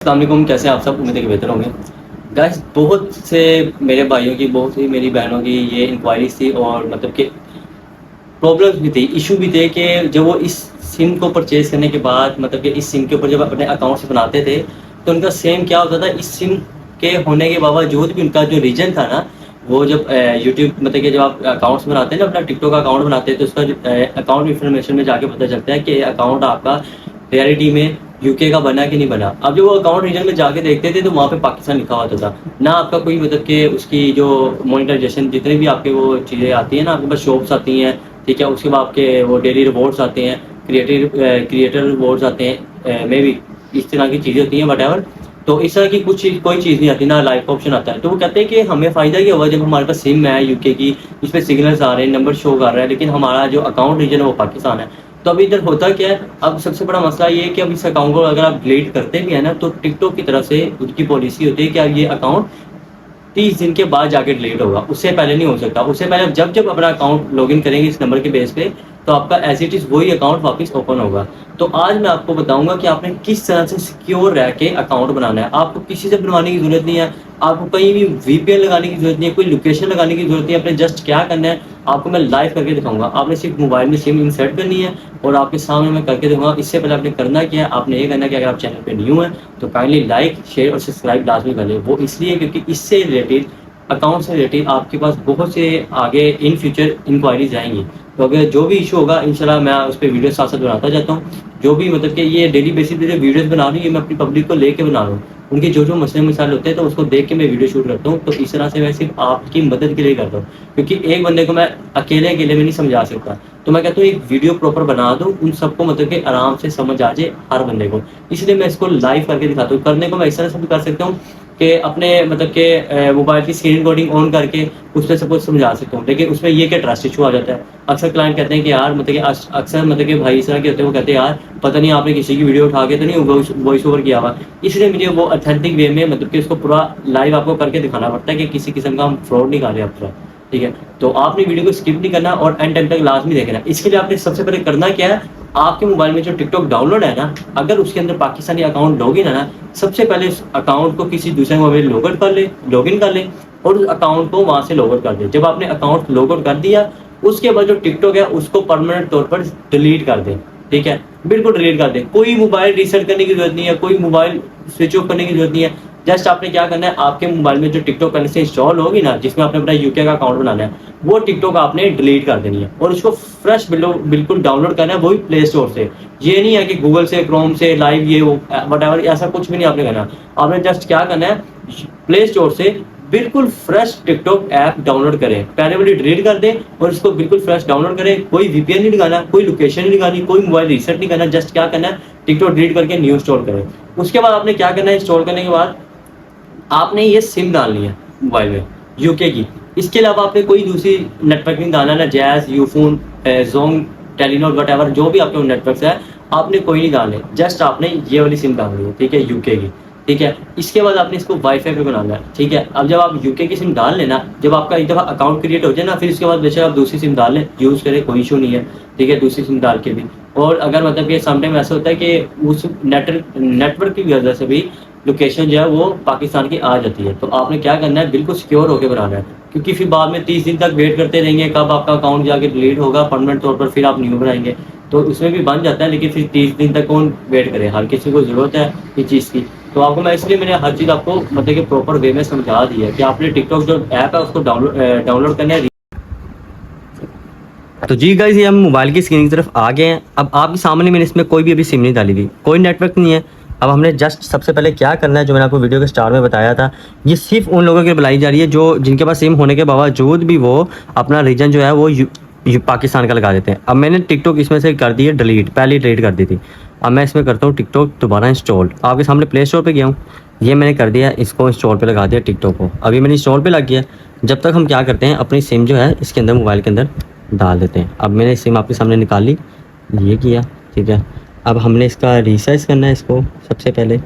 अस्सलाम वालेकुम, कैसे हैं आप सब? उम्मीद है कि बेहतर होंगे। गाइस, बहुत से मेरे भाइयों की, बहुत सी मेरी बहनों की ये इंक्वायरीज थी और मतलब कि प्रॉब्लम्स भी थी, इशू भी थे कि जब वो इस सिम को परचेज़ करने के बाद मतलब कि इस सिम के ऊपर जब अपने अकाउंट्स बनाते थे, तो उनका सेम क्या होता था, इस सिम के होने के बावजूद भी उनका जो रीजन था ना, वो जब यूट्यूब मतलब कि जब आप अकाउंट्स बनाते हैं ना, अपना टिकटॉक का अकाउंट बनाते हैं, तो उसका अकाउंट इन्फॉर्मेशन में जाके पता चलता है कि अकाउंट आपका रियलिटी में यूके का बना कि नहीं बना। अब जो वो अकाउंट रीजन में जाके देखते थे तो वहाँ पे पाकिस्तान लिखा होता था ना, आपका कोई मतलब कि उसकी जो मोनेटाइजेशन जितने भी आपके वो चीज़ें आती हैं ना, आपके पास शॉप्स आती हैं, ठीक है, उसके बाद आपके वो डेली रिवॉर्ड्स आते हैं, क्रिएटर रिवॉर्ड्स आते हैं, मे भी इस तरह की चीज़ें होती हैं वट। तो इस तरह की कोई चीज़ नहीं आती ना, लाइव ऑप्शन आता है। तो वो कहते हैं कि हमें फ़ायदा ये होगा जब हमारे पास सिम है यूके की, इस पर सिग्नल्स आ रहे हैं, नंबर शो कर रहा है, लेकिन हमारा जो अकाउंट रीजन है वो पाकिस्तान है। तो अभी इधर होता क्या है, अब सबसे बड़ा मसला ये है कि अब इस अकाउंट को अगर आप डिलीट करते भी है ना, तो टिकटॉक की तरफ से उनकी पॉलिसी होती है कि अब ये अकाउंट 30 दिन के बाद जाके डिलीट होगा, उससे पहले नहीं हो सकता। उससे पहले जब जब अपना अकाउंट लॉगिन करेंगे इस नंबर के बेस पे, तो आपका एज इट इज़ वही अकाउंट वापस ओपन होगा। तो आज मैं आपको बताऊंगा कि आपने किस तरह से सिक्योर रह के अकाउंट बनाना है। आपको किसी से बनवाने की जरूरत नहीं है, आपको कहीं भी वीपीएन लगाने की जरूरत नहीं है, कोई लोकेशन लगाने की जरूरत नहीं है। आपने जस्ट क्या करना है, आपको मैं लाइव करके दिखाऊंगा। आपने सिर्फ मोबाइल में सिम इंसर्ट करनी है और आपके सामने मैं करके दूंगा। इससे पहले आपने करना क्या है, आपने ये करना है कि अगर आप चैनल पे न्यू हैं तो काइंडली लाइक, शेयर और सब्सक्राइब लाजमी कर लें। वो इसलिए क्योंकि इससे रिलेटेड, अकाउंट से रिलेटेड आपके पास बहुत से आगे इन फ्यूचर इंक्वायरीज आएंगी। तो अगर जो भी इशू होगा इंशाल्लाह मैं उस पर वीडियो साथ साथ बनाता जाता हूँ। जो भी मतलब कि ये डेली बेसिस पे जो वीडियोस बना रही हूँ, ये मैं अपनी पब्लिक को लेके बना रहा हूँ। उनके जो जो मसले मिसाल होते हैं तो उसको देख के मैं वीडियो शूट करता हूँ। तो इस तरह से मैं सिर्फ आपकी मदद के लिए करता हूँ, क्योंकि एक बंदे को मैं अकेले में नहीं समझा सकता। तो मैं कहता हूँ एक वीडियो प्रॉपर बना दूँ, उन सबको मतलब कि आराम से समझ आ जाए हर बंदे को। इसलिए मैं इसको लाइव करके दिखाता हूँ। करने को मैं इस तरह से भी कर सकता हूँ कि अपने मतलब के मोबाइल की स्क्रीन रिकॉर्डिंग ऑन करके उसमें सब कुछ समझा सकता हूँ। लेकिन उसमें ये क्या ट्रस्ट इशू आ जाता है। अक्सर क्लाइंट कहते हैं कि यार मतलब कि अक्सर मतलब कि भाई इस तरह के होते हैं, वो कहते हैं यार पता नहीं आपने किसी की वीडियो उठा के तो नहीं वॉइस ओवर किया हुआ। इसलिए मुझे वो ऑथेंटिक वे में मतलब कि उसको पूरा लाइव आपको करके दिखाना पड़ता है कि किसी किस्म का हम फ्रॉड नहीं कर रहे आपका। ठीक है, तो आपने वीडियो को स्किप नहीं करना और एंड टाइम तक लाजमी देखना। इसके लिए आपने सबसे पहले करना क्या है, आपके मोबाइल में जो टिकटॉक डाउनलोड है ना, अगर उसके अंदर पाकिस्तानी अकाउंट लॉगिन है ना, सबसे पहले उस अकाउंट को किसी दूसरे मोबाइल लॉगिन कर ले और उस अकाउंट को वहां से लॉगआउट कर दे। जब आपने अकाउंट लॉगआउट कर दिया, उसके बाद जो टिकटॉक है उसको परमानेंट तौर पर डिलीट कर दे। ठीक है, बिल्कुल डिलीट कर दे। कोई मोबाइल रीसेट करने की जरूरत नहीं है, कोई मोबाइल स्विच ऑफ करने की जरूरत नहीं है। जस्ट आपने क्या करना है, आपके मोबाइल में जो टिकटॉक पहले से इंस्टॉल होगी ना, जिसमें आपने अपना यूके का अकाउंट बनाना है, वो टिकटॉक आपने डिलीट कर देनी है और उसको फ्रेश बिल्कुल डाउनलोड करना है, वही प्ले स्टोर से। ये नहीं है कि गूगल से, क्रोम से, लाइव ये वो वट, ऐसा कुछ भी नहीं आपने करना। आपने जस्ट क्या करना है, प्ले स्टोर से बिल्कुल फ्रेश टिकटॉक ऐप डाउनलोड करें, पहले वाली डिलीट कर दें और इसको बिल्कुल फ्रेश डाउनलोड करें। कोई वीपीएन नहीं लगाना, कोई लोकेशन नहीं लगानी, कोई मोबाइल रीसेट नहीं करना। जस्ट क्या करना है, टिकटॉक डिलीट करके न्यू इंस्टॉल करें। उसके बाद आपने क्या करना है, इंस्टॉल करने के बाद आपने ये सिम डालनी है मोबाइल में यूके की। इसके अलावा आपने कोई दूसरी नेटवर्क नहीं डालना, ना jazz, Ufone, Jong, Telenor, what जो भी आपके नेटवर्क है, आपने कोई नहीं डालने। जस्ट आपने ये वाली सिम डालनी है, ठीक है, यूके की। ठीक है, इसके बाद आपने इसको वाईफाई पे बनाना है। ठीक है, अब जब आप यूके की सिम डाल लेना, जब आपका एक दफ़ा अकाउंट क्रिएट हो जाए ना, फिर उसके बाद बेशक आप दूसरी सिम डाल लें, यूज़ करें, कोई इशू नहीं है। ठीक है, दूसरी सिम डाल के भी। और अगर मतलब कि समटाइम ऐसा होता है कि उस नेटवर्क की वजह से भी लोकेशन जो है वो पाकिस्तान की आ जाती है, तो आपने क्या करना है, बिल्कुल सिक्योर होकर बनाना है। क्योंकि फिर बाद में 30 दिन तक वेट करते रहेंगे कब आपका अकाउंट जाके डिलीट होगा परमानेंट तौर पर, फिर आप न्यू बनाएंगे तो उसमें भी बन जाता है। लेकिन फिर 30 दिन तक कौन वेट करे, हर किसी को ज़रूरत है इस चीज़ की। तो आपको मैं इसलिए मैंने हर चीज़ आपको मतलब कि प्रॉपर वे में समझा दी है कि आपने टिकटॉक जो ऐप है उसको डाउनलोड करना है। तो जी गाइस, ये हम मोबाइल की स्क्रीन की तरफ आ गए हैं। अब आपके सामने मैंने इसमें कोई भी अभी सिम नहीं डाली थी, कोई नेटवर्क नहीं है। अब हमने जस्ट सबसे पहले क्या करना है, जो मैंने आपको वीडियो के स्टार्ट में बताया था, ये सिर्फ उन लोगों के बुलाई जा रही है जो जिनके पास सिम होने के बावजूद भी वो अपना रीजन जो है वो पाकिस्तान का लगा देते हैं। अब मैंने टिकटॉक इसमें से कर दी है डिलीट, पहले डिलीट कर दी थी। अब मैं इसमें करता हूँ टिकटॉक दोबारा इंस्टॉल। आपके सामने प्ले स्टोर पर गया हूँ, ये मैंने कर दिया, इसको इंस्टॉल पे लगा दिया टिकटॉक को। अभी मैंने इंस्टॉल पे लग गया। जब तक हम क्या करते हैं, अपनी सिम जो है इसके अंदर, मोबाइल के अंदर डाल देते हैं। अब मैंने सिम आपके सामने निकाल ली, ये किया। ठीक है, अब हमने इसका रीसाइज़ करना है। इसको सबसे पहले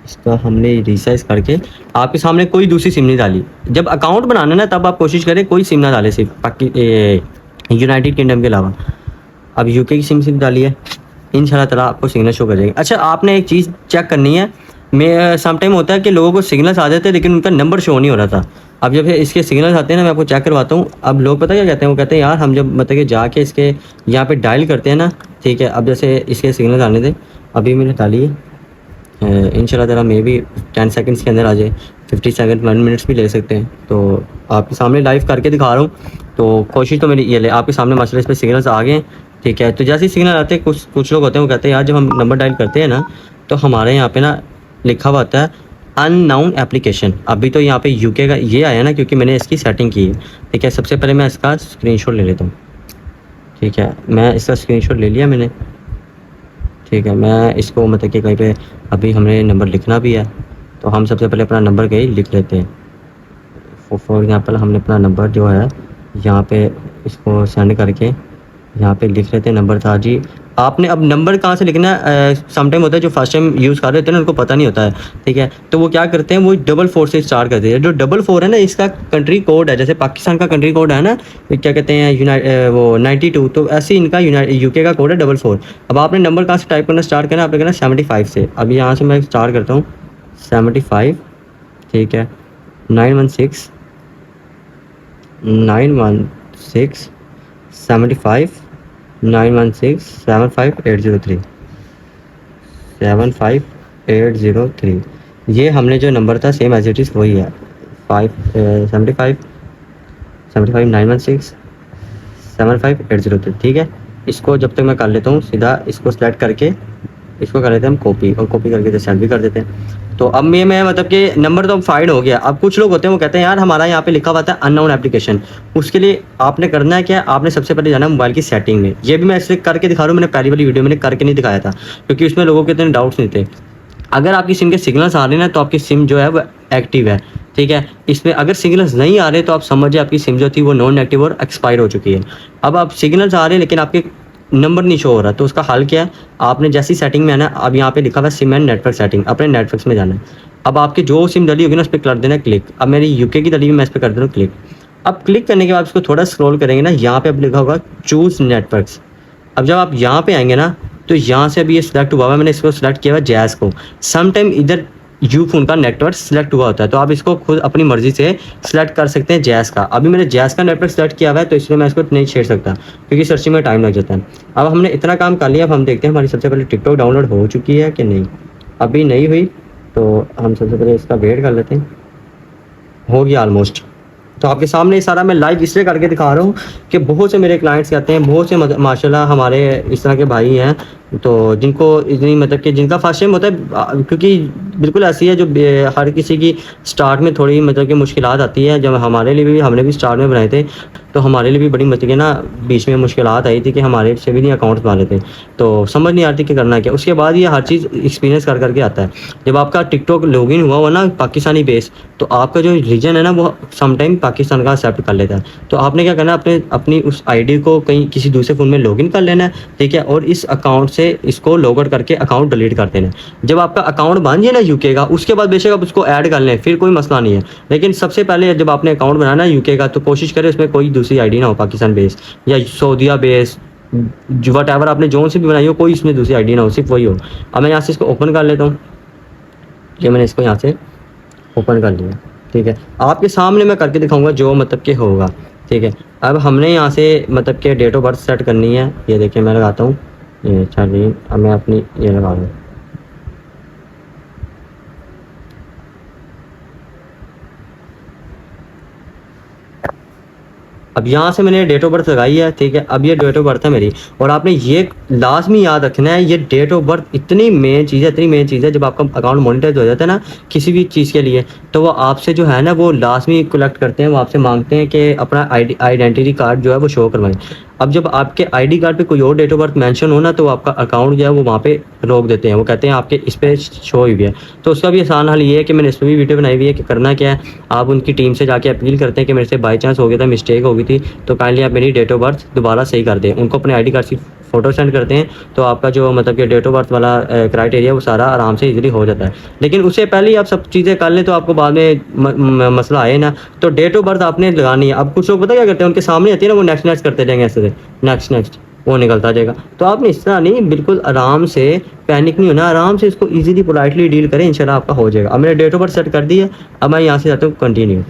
इसका हमने रीसाइज़ करके आपके सामने कोई दूसरी सिम नहीं डाली। जब अकाउंट बनाना ना, तब आप कोशिश करें कोई सिम ना डालें, सिर्फ यूनाइटेड किंगडम के अलावा। अब यूके की सिम डाली है, इंशाल्लाह ताला आपको सिग्नल शो कर जाएगा। अच्छा, आपने एक चीज़ चेक करनी है, मैं सम टाइम होता है कि लोगों को सिग्नल्स आ जाते हैं लेकिन उनका नंबर शो नहीं हो रहा था। अब जब इसके सिग्नल्स आते हैं ना, मैं आपको चेक करवाता हूँ। अब लोग पता क्या कहते हैं, वो कहते हैं यार हम जब मतलब कि जाके इसके यहाँ पे डायल करते हैं ना, ठीक है, अब जैसे इसके सिग्नल्स आने थे, अभी मैंने डाली है, इंशाल्लाह ताला मे भी 10 सेकंड्स के अंदर आ जाए, 50 सेकंड 1 मिनट्स भी ले सकते हैं। तो आपके सामने लाइव करके दिखा रहा हूँ, तो कोशिश तो मेरी ये ले, आपके सामने माशाल्लाह इस पर सिग्नल्स आ गए हैं, ठीक है। तो जैसे ही सिग्नल आते हैं, कुछ लोग होते हैं वो कहते हैं यार जब हम नंबर डायल करते हैं ना, तो हमारे यहाँ पे ना लिखा हुआ होता है अननाउन एप्लीकेशन। अभी तो यहाँ पे यूके का ये आया ना, क्योंकि मैंने इसकी सेटिंग की है, ठीक है। सबसे पहले मैं इसका स्क्रीनशॉट ले लेता हूँ, ठीक है। मैं इसका स्क्रीनशॉट ले लिया मैंने, ठीक है। मैं इसको मतलब कि कहीं पे अभी हमें नंबर लिखना भी है, तो हम सबसे पहले अपना नंबर कहीं लिख लेते हैं। फॉर एग्जांपल हमने अपना नंबर जो है यहाँ पे इसको सेंड करके यहाँ पे लिख लेते हैं, नंबर था जी। आपने अब नंबर कहाँ से लिखना है, सम टाइम होता है जो फर्स्ट टाइम यूज़ कर रहे होते हैं ना उनको पता नहीं होता है, ठीक है। तो वो क्या करते हैं, वो 44 से स्टार्ट करते हैं। जो 44 है ना, इसका कंट्री कोड है, जैसे पाकिस्तान का कंट्री कोड है ना, क्या कहते हैं वो 92, तो ऐसे ही इनका यूके का कोड है 44। अब आपने नंबर कहाँ से टाइप करना स्टार्ट करना, आपने करना 75 से। अभी यहाँ से मैं स्टार्ट करता हूँ 75, ठीक है, 916 916 75 916 75803 75803। ये हमने जो नंबर था सेम एज इट इज़ वही है, 75 916 75803, ठीक है। इसको जब तक मैं कर लेता हूँ, सीधा इसको सेलेक्ट करके इसको कर लेते हैं हम कॉपी, और कॉपी करके सेंड भी कर देते हैं। तो अब मैं मतलब कि नंबर तो फाइंड हो गया। अब कुछ लोग होते हैं वो कहते हैं यार हमारा यहाँ पे लिखा हुआ था अननोन एप्लीकेशन। उसके लिए आपने करना है क्या, आपने सबसे पहले जाना है मोबाइल की सेटिंग में। ये भी मैं ऐसे करके दिखा रहा हूँ, मैंने पहली वाली वीडियो मैंने करके नहीं दिखाया था, क्योंकि उसमें लोगों के इतने डाउट्स नहीं थे। अगर आपकी सिम के सिग्नल्स आ रहे हैं ना, तो आपकी सिम जो है वो एक्टिव है, ठीक है। इसमें अगर सिग्नल्स नहीं आ रहे तो आप समझिए आपकी सिम जो थी वो नॉन एक्टिव और एक्सपायर हो चुकी है। अब आप सिग्नल्स आ रहे हैं लेकिन आपके नंबर नहीं शो हो रहा, तो उसका हल क्या है, आपने जैसी सेटिंग में आना है, अब यहाँ पे लिखा हुआ है सिम एंड नेटवर्क सेटिंग, अपने नेटवर्क्स में जाना है। अब आपकी जो सिम डली होगी ना उस पर कर देना क्लिक। अब मेरी यूके की डली हुई, मैं इस पर कर दे रहा हूँ क्लिक। अब क्लिक करने के बाद इसको थोड़ा स्क्रॉल करेंगे ना, यहाँ पे अब लिखा होगा चूज़ नेटवर्क्स। अब जब आप यहाँ पे आएंगे ना, तो यहाँ से अभी ये सिलेक्ट हुआ है, मैंने इसको सिलेक्ट किया हुआ जैज़ को। सम टाइम इधर यू फोन का नेटवर्क सिलेक्ट हुआ होता है, तो आप इसको खुद अपनी मर्जी से सिलेक्ट कर सकते हैं जैज़ का। अभी मैंने जैज़ का नेटवर्क सिलेक्ट किया हुआ है, तो इसलिए मैं इसको नहीं छेड़ सकता, क्योंकि सर्चिंग में टाइम लग जाता है। अब हमने इतना काम कर लिया, अब हम देखते हैं हमारी सबसे पहले टिकटॉक डाउनलोड हो चुकी है कि नहीं। अभी नहीं हुई, तो हम सबसे पहले इसका वेट कर लेते हैं। हो गया ऑलमोस्ट। तो आपके सामने सारा मैं लाइव इसलिए करके दिखा रहा हूँ कि बहुत से मेरे क्लाइंट्स कहते हैं, बहुत से माशाल्लाह हमारे इस तरह के भाई हैं, तो जिनको इतनी मतलब कि जिनका फर्स्ट टाइम होता है, क्योंकि बिल्कुल ऐसी है जो हर किसी की स्टार्ट में थोड़ी मतलब कि मुश्किलात आती है। जब हमारे लिए भी, हमने भी स्टार्ट में बनाए थे, तो हमारे लिए भी बड़ी मतलब कि ना बीच में मुश्किलात आई थी कि हमारे से भी नहीं अकाउंट्स बना थे, तो समझ नहीं आती कि करना क्या। उसके बाद ये हर चीज़ एक्सपीरियंस कर करके आता है। जब आपका टिकटॉक लॉगिन हुआ ना पाकिस्तानी बेस, तो आपका जो रीजन है ना वो समटाइम पाकिस्तान का एक्सेप्ट कर लेता है। तो आपने क्या करना है, अपनी उस आईडी को कहीं किसी दूसरे फ़ोन में लॉगिन कर लेना है, ठीक है, और इस अकाउंट से इसको लॉग आउट करके अकाउंट डिलीट कर देना है। जब आपका अकाउंट बन जाए ना यूके का, उसके बाद बेशक आप उसको ऐड कर लें, फिर कोई मसला नहीं है। लेकिन सबसे पहले जब आपने अकाउंट बनाना है यूके का, तो कोशिश करें उसमें कोई दूसरी आईडी ना हो, पाकिस्तान बेस या सऊदीया बेस, वट एवर आपने जो से भी बनाई हो, कोई इसमें दूसरी आईडी ना हो, सिर्फ वही हो। अब मैं यहाँ से इसको ओपन कर लेता हूँ। ये मैंने इसको यहाँ से ओपन कर लिया, ठीक है। आपके सामने मैं करके दिखाऊंगा जो मतलब कि होगा, ठीक है। अब हमने यहाँ से मतलब कि डेट ऑफ बर्थ सेट करनी है। ये देखिए मैं लगाता हूँ, ये चलिए अब मैं अपनी ये लगा दूँ। अब यहाँ से मैंने डेट ऑफ बर्थ लगाई है, ठीक है। अब ये डेट ऑफ बर्थ है मेरी, और आपने ये लाजमी याद रखना है, ये डेट ऑफ बर्थ इतनी मेन चीज़ है, इतनी मेन चीज़ है। जब आपका अकाउंट मोनेटाइज हो जाता है ना किसी भी चीज़ के लिए, तो वो आपसे जो है ना वो लाजमी कलेक्ट करते हैं, वो आपसे मांगते हैं कि अपना आइडेंटिटी कार्ड जो है वो शो करवाएं। अब जब आपके आईडी कार्ड पे कोई और डेट ऑफ बर्थ मेंशन हो ना, तो आपका अकाउंट जो है वो वहाँ पे रोक देते हैं। वो कहते हैं आपके इस पर शो हुई है। तो उसका भी आसान हल ये है कि मैंने इस पर भी वीडियो बनाई हुई है कि करना क्या है। आप उनकी टीम से जाके अपील करते हैं कि मेरे से बाई चांस हो गया था, मिस्टेक हो गई थी, तो काइंडली आप मेरी डेट ऑफ बर्थ दोबारा सही कर दें। उनको अपने आईडी कार्ड की फ़ोटो सेंड करते हैं, तो आपका जो मतलब कि डेट ऑफ बर्थ वाला क्राइटेरिया वो सारा आराम से इजीली हो जाता है। लेकिन उससे पहले ही आप सब चीज़ें कर लें तो आपको बाद में मसला आए ना। तो डेट ऑफ बर्थ आपने लगानी है। अब कुछ लोग पता क्या करते हैं, उनके सामने आती है ना, वो नेक्स्ट नेक्स्ट करते जाएंगे ऐसे, नेक्स्ट नेक्स्ट वो निकलता जाएगा। तो आपने इस तरह नहीं, बिल्कुल आराम से, पैनिक नहीं होना, आराम से इसको इजीली पोलाइटली डील करें, इंशाल्लाह आपका हो जाएगा। अब मैंने डेट ऑफ बर्थ सेट कर दी है, अब मैं यहाँ से जाता हूँ कंटिन्यू,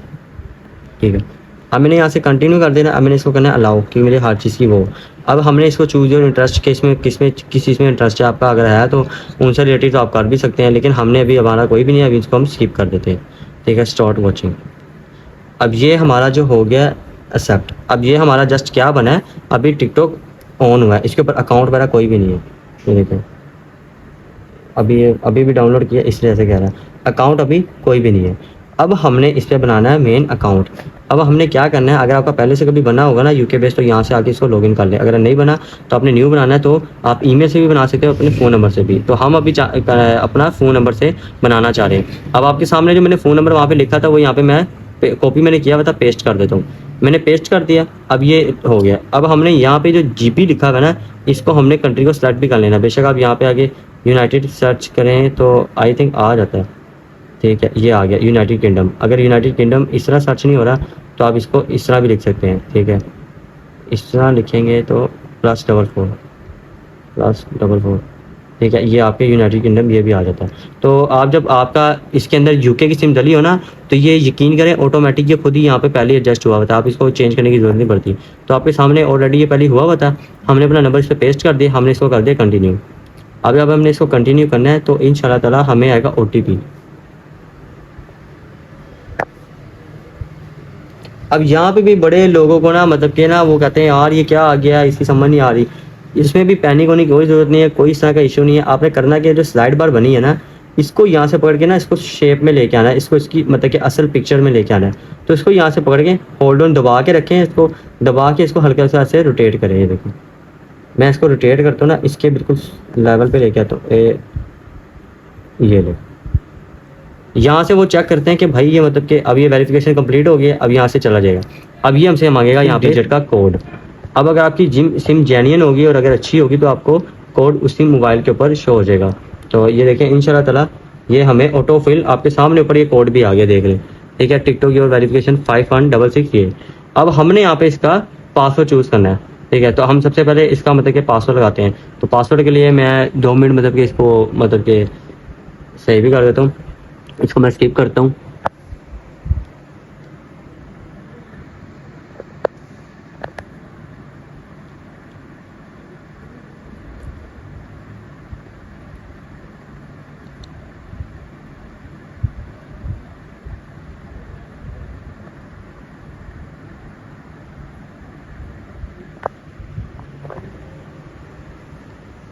ठीक है। अब मैंने यहाँ से कंटिन्यू कर देना, अब मैंने इसको करना है अलाउ कि मेरे हर चीज़ की वो। अब हमने इसको चूज योर इंटरेस्ट के इसमें किस चीज़ में इंटरेस्ट है आपका, अगर है तो उनसे रिलेटेड तो आप कर भी सकते हैं, लेकिन हमने अभी हमारा कोई भी नहीं है, अभी इसको हम स्किप कर देते हैं, ठीक है। Start watching. अब ये हमारा जो हो गया एक्सेप्ट। अब ये हमारा जस्ट क्या बना है, अभी टिकटॉक ऑन हुआ है, इसके ऊपर अकाउंट वगैरह कोई भी नहीं है, ये देखें अभी भी डाउनलोड किया, इसलिए ऐसे कह रहा है, अकाउंट अभी कोई भी नहीं है। अब हमने इस पर बनाना है मेन अकाउंट। अब हमने क्या करना है, अगर आपका पहले से कभी बना होगा ना यूके बेस, तो यहाँ से आके इसको लॉगिन कर ले। अगर नहीं बना तो आपने न्यू बनाना है, तो आप ईमेल से भी बना सकते हो, अपने फ़ोन नंबर से भी। तो हम अभी अपना फ़ोन नंबर से बनाना चाह रहे हैं। अब आपके सामने जो मैंने फ़ोन नंबर वहाँ पर लिखा था, वो यहाँ पर मैं कॉपी मैंने किया हुआ था, पेस्ट कर देता हूँ। मैंने पेस्ट कर दिया, अब ये हो गया। अब हमने यहाँ पे जो जीपी लिखा हुआ ना, इसको हमने कंट्री को सेलेक्ट भी कर लेना। बेशक आप यहाँ पे आगे यूनाइटेड सर्च करें तो आई थिंक आ जाता है, ठीक है, ये आ गया यूनाइटेड किंगडम। अगर यूनाइटेड किंगडम इस तरह सर्च नहीं हो रहा तो आप इसको इस तरह भी लिख सकते हैं, ठीक है। इस तरह लिखेंगे तो +44, ठीक है, ये आपके यूनाइटेड किंगडम ये भी आ जाता है। तो आप जब आपका इसके अंदर यूके की सिम डली हो ना, तो ये यकीन करें ऑटोमेटिक ये खुद ही यहाँ पे पहले एडजस्ट हुआ हुआ था, आप इसको चेंज करने की ज़रूरत नहीं पड़ती। तो आपके सामने ऑलरेडी ये पहले हुआ हुआ था, हमने अपना नंबर इस पर पेस्ट कर दिया, हमने इसको कर दिया कंटिन्यू। अब हमने इसको कंटिन्यू करना है, तो इंशाल्लाह ताला हमें आएगा OTP। अब यहाँ पे भी बड़े लोगों को ना, मतलब कि ना, वो कहते हैं यार ये क्या आ गया, इसकी समझ नहीं आ रही। इसमें भी पैनिक होने की कोई ज़रूरत नहीं है, कोई इस तरह का इशू नहीं है। आपने करना कि जो स्लाइड बार बनी है ना, इसको यहाँ से पकड़ के ना, इसको शेप में लेके आना है, इसको इसकी मतलब कि असल पिक्चर में लेके आना है। तो इसको यहाँ से पकड़ के होल्ड ऑन दबा के रखें, इसको दबा के इसको हल्का सा ऐसे रोटेट करें। ये देखो मैं इसको रोटेट करता हूँ ना, इसके बिल्कुल लेवल पे लेके आता हूँ, ये ले। यहाँ से वो चेक करते हैं कि भाई ये मतलब कि अब ये वेरिफिकेशन कंप्लीट हो गया, अब यहाँ से चला जाएगा। अब ये हमसे मांगेगा यहाँ पे डिजिट का कोड। अब अगर आपकी सिम जेन्युइन होगी और अगर अच्छी होगी तो आपको कोड उसी मोबाइल के ऊपर शो हो जाएगा। तो ये देखें इंशाल्लाह ताला ये हमें ऑटो फिल आपके सामने ऊपर ये कोड भी आ गया, देख लें, ठीक है। टिकटॉक योर वेरिफिकेशन 5166 ये। अब हमने यहाँ पे इसका पासवर्ड चूज़ करना है, ठीक है। तो हम सबसे पहले इसका मतलब कि पासवर्ड लगाते हैं। तो पासवर्ड के लिए मैं 2 मिनट मतलब कि इसको मतलब कि सही भी कर देता हूँ, इसको मैं स्किप करता हूँ।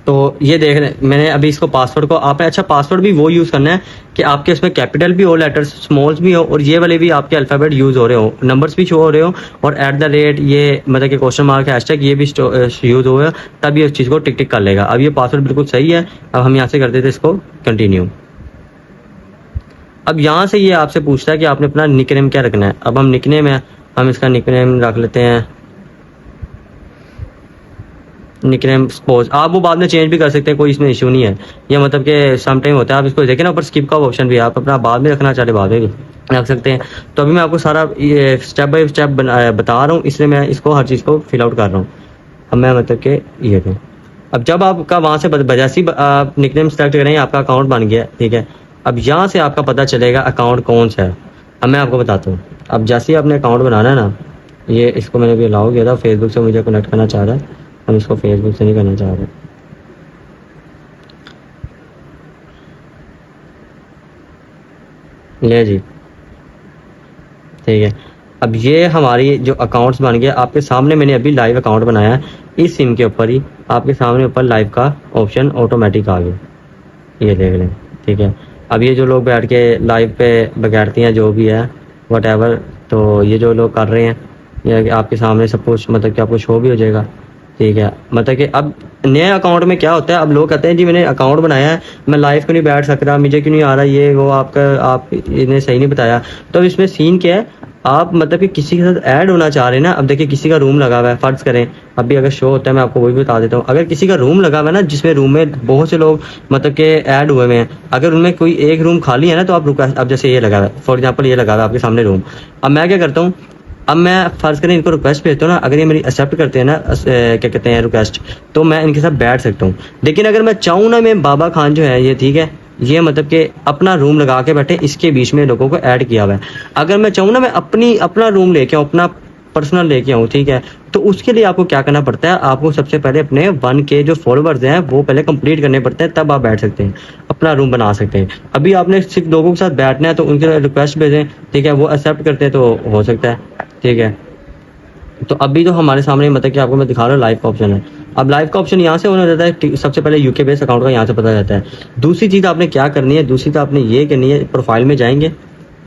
तो ये देख रहे हैं मैंने अभी इसको पासवर्ड को, आपने अच्छा पासवर्ड भी वो यूज़ करना है कि आपके इसमें कैपिटल भी हो, लेटर्स स्मॉल्स भी हो, और ये वाले भी आपके अल्फ़ाबेट यूज़ हो रहे हो, नंबर्स भी शो हो रहे हो, और @ ये मतलब कि क्वेश्चन मार्क हैशटैग ये भी यूज़ हो गया, तब ये उस चीज़ को टिक टिक कर लेगा। अब ये पासवर्ड बिल्कुल सही है। अब हम यहाँ से कर देते इसको कंटिन्यू। अब यहाँ से ये आपसे पूछता है कि आपने अपना निकनेम क्या रखना है। अब हम निकनेम है, हम इसका निकनेम रख लेते हैं, निकनेम सपोज। आप वो बाद में चेंज भी कर सकते हैं, कोई इसमें इशू नहीं है। ये मतलब कि सम टाइम होता है, आप इसको देखें ना ऊपर स्किप का ऑप्शन भी है, आप अपना बाद में रखना चाहते बाद में भी रख सकते हैं। तो अभी मैं आपको सारा ये स्टेप बाय स्टेप बता रहा हूँ, इसलिए मैं इसको हर चीज़ को फिल आउट कर रहा हूँ। अब मैं मतलब कि ये थे, अब जब आपका वहाँ से बजासी आप निकनेम सेलेक्ट करें, आपका अकाउंट बन गया, ठीक है। अब यहाँ से आपका पता चलेगा अकाउंट कौन सा है। अब मैं आपको बताता हूँ, अब जैसे ही आपने अकाउंट बनाना है ना, ये इसको मैंने भी अलाउ किया था, फेसबुक से मुझे कनेक्ट करना चाह रहा है, हम इसको फेसबुक से नहीं करना चाह रहे। ले जी, ठीक है। अब ये हमारी जो अकाउंट्स बन गया, आपके सामने मैंने अभी लाइव अकाउंट बनाया है, इस सिम के ऊपर ही आपके सामने ऊपर लाइव का ऑप्शन ऑटोमेटिक आ गया, ये देख लें, ठीक है। अब ये जो लोग बैठ के लाइव पे बगैरती हैं जो भी है वट, तो ये जो लोग कर रहे हैं, ये आपके सामने सब कुछ मतलब कि आपको शो भी हो जाएगा, ठीक है। मतलब कि अब नए अकाउंट में क्या होता है, अब लोग कहते हैं जी मैंने अकाउंट बनाया है, मैं लाइव क्यों नहीं बैठ सक रहा, मुझे क्यों नहीं आ रहा, ये वो आपका आप इन्हें सही नहीं बताया। तो अब इसमें सीन क्या है, आप मतलब कि किसी के साथ ऐड होना चाह रहे हैं ना। अब देखिए किसी का रूम लगा हुआ है, फ़र्ज़ करें अभी अगर शो होता है मैं आपको वही बता देता हूँ। अगर किसी का रूम लगा हुआ है ना, जिसमें रूम में बहुत से लोग मतलब कि ऐड हुए हैं, अगर उनमें कोई एक रूम खाली है ना, तो आप रुका, अब जैसे ये लगा हुआ है, फॉर एग्जांपल ये लगा हुआ है आपके सामने रूम। अब मैं क्या करता हूँ, अब मैं फ़र्ज़ करें इनको रिक्वेस्ट भेजता हूँ ना, अगर ये मेरी एक्सेप्ट करते हैं ना क्या कहते हैं रिक्वेस्ट, तो मैं इनके साथ बैठ सकता हूँ। लेकिन अगर मैं चाहूँ ना, मैं बाबा खान जो है ये, ठीक है, ये मतलब कि अपना रूम लगा के बैठे, इसके बीच में लोगों को ऐड किया हुआ है। अगर मैं चाहूँ ना, मैं अपना रूम लेके आऊँ, अपना पर्सनल लेके आऊँ, ठीक है, तो उसके लिए आपको क्या करना पड़ता है, आपको सबसे पहले अपने 1K जो फॉलोवर्स हैं वो पहले कंप्लीट करने पड़ते हैं, तब आप बैठ सकते हैं, अपना रूम बना सकते हैं। अभी आपने सिर्फ लोगों के साथ बैठना है तो उनके रिक्वेस्ट भेजें, ठीक है, वो एक्सेप्ट करते हैं तो हो सकता है, ठीक है। तो अभी तो हमारे सामने मतलब कि आपको मैं दिखा रहा हूँ लाइव का ऑप्शन है। अब लाइव का ऑप्शन यहाँ से होने जाता है, सबसे पहले यूके बेस अकाउंट का यहाँ से पता जाता है। दूसरी चीज़ आपने क्या करनी है, दूसरी तो आपने ये करनी है, प्रोफाइल में जाएंगे,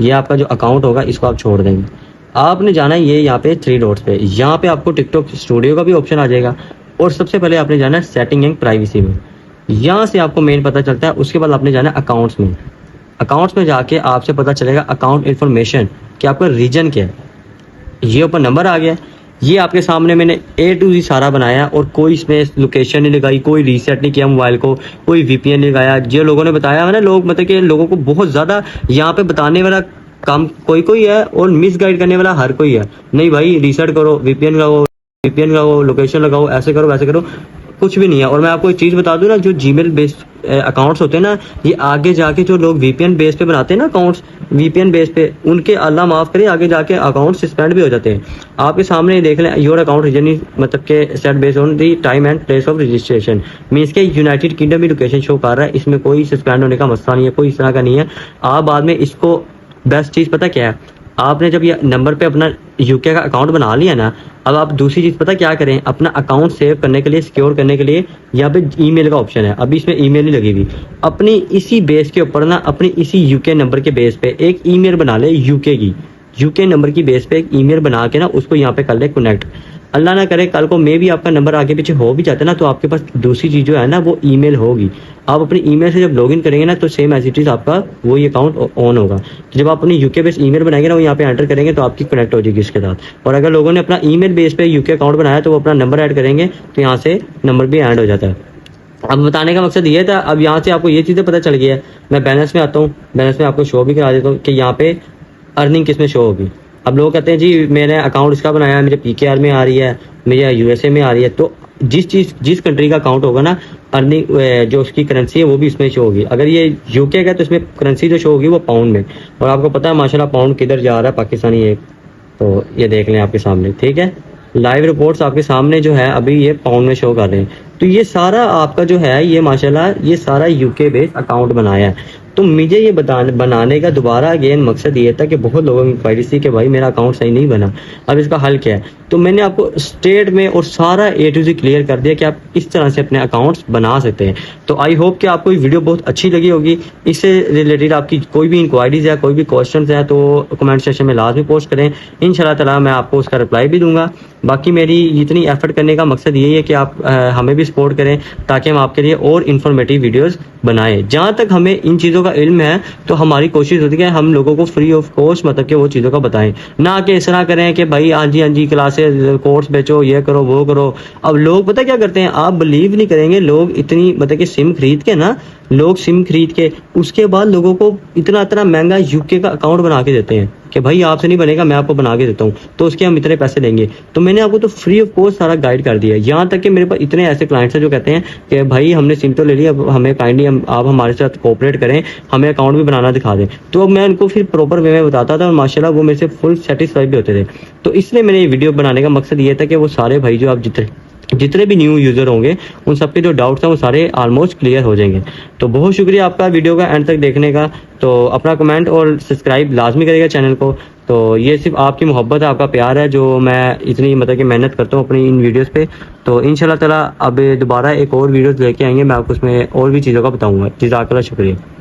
ये आपका जो अकाउंट होगा इसको आप छोड़ देंगे, आपने जाना है ये यहाँ पे 3 डॉट्स पे, यहाँ पे आपको टिकटॉक स्टूडियो का भी ऑप्शन आ जाएगा, और सबसे पहले आपने जाना है सेटिंग एंड प्राइवेसी में, यहाँ से आपको मेन पता चलता है। उसके बाद आपने जाना है अकाउंट्स में, अकाउंट्स में जाके आपसे पता चलेगा अकाउंट इन्फॉर्मेशन कि आपका रीजन क्या है, ये ऊपर नंबर आ गया। ये आपके सामने मैंने A to Z सारा बनाया, और कोई इसमें लोकेशन नहीं लगाई, कोई रीसेट नहीं किया मोबाइल को, कोई VPN नहीं लगाया। जो लोगों ने बताया है ना, लोग मतलब कि लोगों को बहुत ज़्यादा यहाँ पे बताने वाला काम कोई कोई है, और मिस गाइड करने वाला हर कोई है। नहीं भाई, रीसेट करो, VPN लगाओ, लोकेशन लगाओ, ऐसे करो वैसे करो, कुछ भी नहीं है। और मैं आपको एक चीज़ बता दूं ना, जो जीमेल बेस्ड अकाउंट्स होते हैं ना, ये आगे जाके जो लोग VPN बेस पे बनाते हैं ना अकाउंट्स, VPN बेस पे, उनके अल्लाह माफ़ करे आगे जाके अकाउंट सस्पेंड भी हो जाते हैं। आपके सामने देख लें, योर अकाउंट रीजन इज मतलब के set based on the time and place of registration, means के यूनाइटेड किंगडम भी लोकेशन शो कर रहा है, इसमें कोई सस्पेंड होने का मसला नहीं है, कोई इस तरह का नहीं है। आप बाद में इसको, बेस्ट चीज़ पता क्या है, आपने जब ये नंबर पे अपना यूके का अकाउंट बना लिया ना, अब आप दूसरी चीज़ पता क्या करें, अपना अकाउंट सेव करने के लिए, सिक्योर करने के लिए यहाँ पे ईमेल का ऑप्शन है। अभी इसमें ईमेल नहीं लगी हुई, अपनी इसी बेस के ऊपर ना, अपनी इसी यूके नंबर के बेस पे एक ईमेल बना ले, यूके नंबर की बेस पे एक ईमेल बना के ना उसको यहाँ पे कर ले कनेक्ट। अल्लाह ना करे कल को मे भी आपका नंबर आगे पीछे हो भी जाता है ना, तो आपके पास दूसरी चीज़ जो है ना वो ईमेल होगी। आप अपनी ईमेल से जब लॉगिन करेंगे ना, तो सेम एज इट इज़ आपका वही अकाउंट ऑन होगा। तो जब आप अपनी यूके बेस ईमेल बनाएंगे ना, वो यहाँ पे एंटर करेंगे तो आपकी कनेक्ट हो जाएगी इसके साथ। और अगर लोगों ने अपना ईमेल बेस पे यूके अकाउंट बनाया तो वो अपना नंबर ऐड करेंगे, तो यहाँ से नंबर भी ऐड हो जाता है। अब बताने का मकसद ये था, अब यहाँ से आपको ये चीज़ें पता चल गई है। मैं बैलेंस में आता हूँ, बैलेंस में आपको शो भी करा देता हूँ कि यहाँ पे अर्निंग किस में शो होगी। अब लोग कहते हैं जी मैंने अकाउंट इसका बनाया है, मेरे PKR में आ रही है, मेरे USA में आ रही है, तो जिस कंट्री का अकाउंट होगा ना, अर्निंग जो उसकी करेंसी है वो भी इसमें शो होगी। अगर ये UK का तो इसमें करेंसी जो शो होगी वो पाउंड में, और आपको पता है माशाल्लाह पाउंड किधर जा रहा है, पाकिस्तानी एक, तो ये देख लें आपके सामने, ठीक है, लाइव रिपोर्ट्स आपके सामने जो है अभी ये पाउंड में शो कर रहे हैं। तो ये सारा आपका जो है ये माशाल्लाह ये सारा UK बेस्ड अकाउंट बनाया है। तो मुझे ये बनाने का दोबारा अगेन मकसद ये था कि बहुत लोगों की इंक्वायरी थी कि भाई मेरा अकाउंट सही नहीं बना, अब इसका हल क्या है। तो मैंने आपको स्टेट में और सारा A to Z क्लियर कर दिया कि आप इस तरह से अपने अकाउंट्स बना सकते हैं। तो आई होप कि आपको ये वीडियो बहुत अच्छी लगी होगी। इससे रिलेटेड आपकी कोई भी इंक्वायरीज है, कोई भी क्वेश्चन है, तो कमेंट सेक्शन में लाजमी पोस्ट करें, इंशाल्लाह ताला मैं आपको उसका रिप्लाई भी दूंगा। बाकी मेरी इतनी एफर्ट करने का मकसद यही है कि आप हमें भी सपोर्ट करें, ताकि हम आपके लिए और इन्फॉर्मेटिव वीडियोस बनाएं। जहाँ तक हमें इन चीज़ों का इल्म है, तो हमारी कोशिश होती है कि हम लोगों को फ्री ऑफ कॉस्ट मतलब कि वो चीज़ों का बताएं, ना कि इस तरह करें कि भाई हाँ जी क्लासेस कोर्स बेचो, ये करो वो करो। अब लोग पता क्या करते हैं, आप बिलीव नहीं करेंगे, लोग इतनी मतलब कि सिम खरीद के ना, लोग सिम खरीद के उसके बाद लोगों को इतना महंगा UK का अकाउंट बना के देते हैं कि भाई आपसे नहीं बनेगा, मैं आपको बना के देता हूँ, तो उसके हम इतने पैसे लेंगे। तो मैंने आपको तो फ्री ऑफ कॉस्ट सारा गाइड कर दिया। यहाँ तक कि मेरे पास इतने ऐसे क्लाइंट्स हैं जो कहते हैं कि भाई हमने सिम तो ले लिया, अब हमें काइंडली आप हमारे साथ कोऑपरेट करें, हमें अकाउंट भी बनाना दिखा दें। तो अब मैं उनको फिर प्रॉपर वे में बताता था, और माशाल्लाह वो मेरे से फुल सेटिस्फाइड भी होते थे। तो इसलिए मैंने ये वीडियो बनाने का मकसद ये था कि वो सारे भाई जो आप जितने भी न्यू यूज़र होंगे उन सबके जो डाउट्स हैं वो सारे ऑलमोस्ट क्लियर हो जाएंगे। तो बहुत शुक्रिया आपका वीडियो का एंड तक देखने का। तो अपना कमेंट और सब्सक्राइब लाजमी करेगा चैनल को। तो ये सिर्फ आपकी मोहब्बत है, आपका प्यार है, जो मैं इतनी मतलब कि मेहनत करता हूँ अपनी इन वीडियोस पे। तो इंशाल्लाह ताला अब दोबारा एक और वीडियोस लेके आएंगे, मैं आपको उसमें और भी चीज़ों का बताऊँगा। जज़ाकल्लाह, शुक्रिया।